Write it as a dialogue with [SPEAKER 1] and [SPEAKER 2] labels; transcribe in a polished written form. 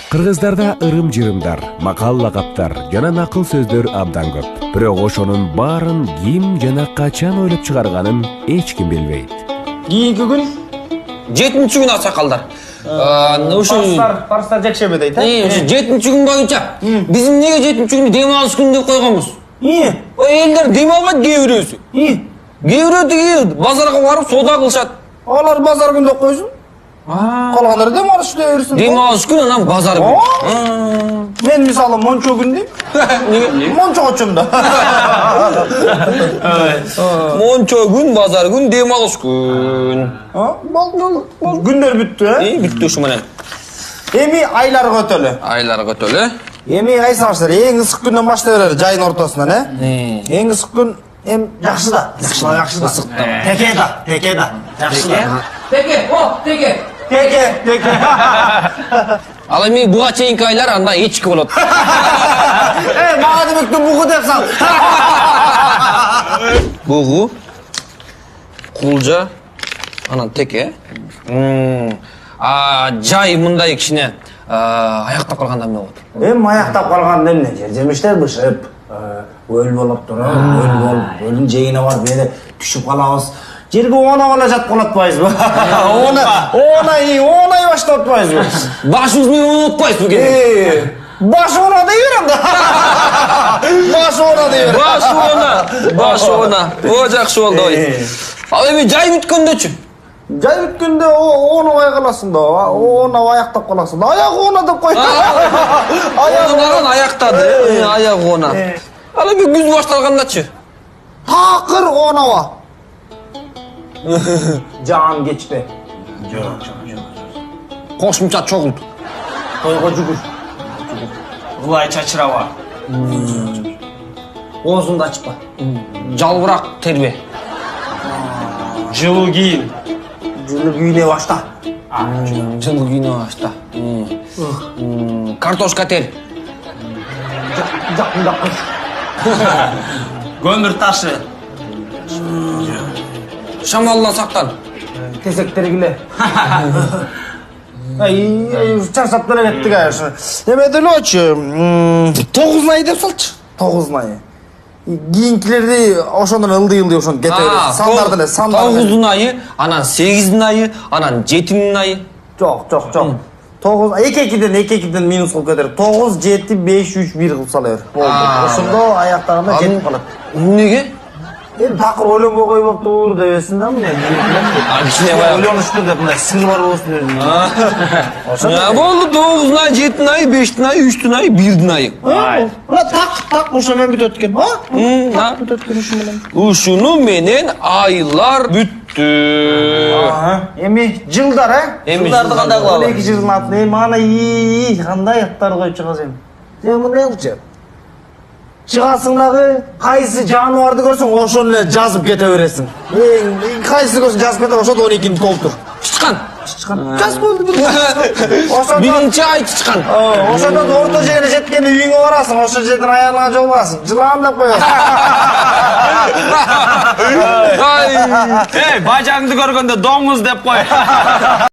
[SPEAKER 1] Кыргыздарда ырым-жырымдар, макал-лакаптар жана накыл сөздөр абдан көп. Бирок ошонун баарын ким жана качан ойлоп чыгарганын эч ким билбейт.
[SPEAKER 2] Кийинки күн
[SPEAKER 3] 7-күн аксакалдар.
[SPEAKER 2] Парстар жекшеби дейт,
[SPEAKER 3] Ушу 7-күн боюнча биз эмнеге 7-күндү дем алыш күнү деп койгонбуз? Элдер дем албайт кээ бирөөсү. Кээ бирөө тиги базарга барып соода кылышат.
[SPEAKER 2] Алар базар күндө койсун. Калгандары дем алыш деп берсин.
[SPEAKER 3] Дем алыш күнү анан базар күнү.
[SPEAKER 2] Мен мисалы мончо күн дейм. Мончого чөм да.
[SPEAKER 3] Мончо күн, базар күн, дем алыш күн.
[SPEAKER 2] Болду. Күндөр бүттү,
[SPEAKER 3] Бүттү ушу менен.
[SPEAKER 2] Эми айлар көтөлү.
[SPEAKER 3] Айлар көтөлү.
[SPEAKER 2] Эми кайсыңыздар? Эң ысык күндөн баштай берер, жайын ортосунан, Эң ысык күн жакшы да. Жакшы да. Теке да. Жакшы да. Теке.
[SPEAKER 3] Ал эми буга чейинки айлар анда эчки болот.
[SPEAKER 2] Мага демектен бугу деп сал.
[SPEAKER 3] Бугу, кулжа, анан теке. Жай мындай кичине аяктап калганда эмне болот?
[SPEAKER 2] Аяктап калганда эмне? Жемиштер бышып, өл болуп турат, өлүн жегине барып эле түшүп калабыз. Жерге оонап эле жатып калатпайбызбы? Оонай баштап атпайбызбы?
[SPEAKER 3] Башыбыз менен оонатпайсызбы кээ?
[SPEAKER 2] Баш оона дей берем да.
[SPEAKER 3] Баш оона. О, жакшы болду. Ал эми жай бүткөндөчү?
[SPEAKER 2] Жай бүткөндө оонабай каласың да, оонап аяктап каласың да. Аяк оона деп кой.
[SPEAKER 3] Оонаган аяктады, аяк оона. Ал эми күз башталгандачы?
[SPEAKER 2] Такыроонаба. Жаан кечпе. Жок.
[SPEAKER 3] Кошумча чогулт.
[SPEAKER 2] Тойго жүгүр. Булай чачыраба. Оозунду ачпа.
[SPEAKER 3] Жалбырак тербе.
[SPEAKER 2] Жылуу кийин. Жылуу күйүнө башта.
[SPEAKER 3] Жылуу күйүнө башта. Картошка тер.
[SPEAKER 2] Жакында кыш. Көмүр ташы.
[SPEAKER 3] Шамалдан сактан.
[SPEAKER 2] Тесектергиле. Чарчап деле кеттик аяшы. Эме делечү, 9 деп салчы. 9 Кийинкилерди ошондон ылдый ошондо кете бересиз. Сандар деле, сандар.
[SPEAKER 3] 9 айы, анан 8 айы, анан 7 айы.
[SPEAKER 2] Жок. 9 2-2ден минус кылып кетер. 9, 7, 5, 3, 1 кылып сала бер. Болду. Ошондо аяктагында жетип калат.
[SPEAKER 3] Эмнеге?
[SPEAKER 2] Такыр ойлонбой коюптур дебесин да мына.
[SPEAKER 3] Кичине баягы
[SPEAKER 2] ойлонуштур деп мына сыр бар болсун.
[SPEAKER 3] Болду 9 ай, 7 ай, 5 ай, 3 ай, 1 ай.
[SPEAKER 2] Мына так ошо менен бүтөт экен. Бүтөт экен ошо менен.
[SPEAKER 3] Ушуну менен айлар бүттү.
[SPEAKER 2] Эми жылдар,
[SPEAKER 3] Жылдарды кандай кылалы?
[SPEAKER 2] 12 жылдын атын мана кандай аттар коюп чыгасың эми? Сен мындай кылчы. Чыгасың дагы кайсы жаныбарды көрсөң ошону эле жазып кете бересиң. Кайсы көрсөң жазып кете, ошо 12-ни толтур.
[SPEAKER 3] Чычкан.
[SPEAKER 2] Жаз болду.
[SPEAKER 3] Биринчи ай чычкан.
[SPEAKER 2] Ошодон орто жерге жеткенде үйүңө барасың, ошол жерден аялыңа жолугасың. Жылан деп коесуң.
[SPEAKER 4] Бажаңды көргөндө доңуз деп кой.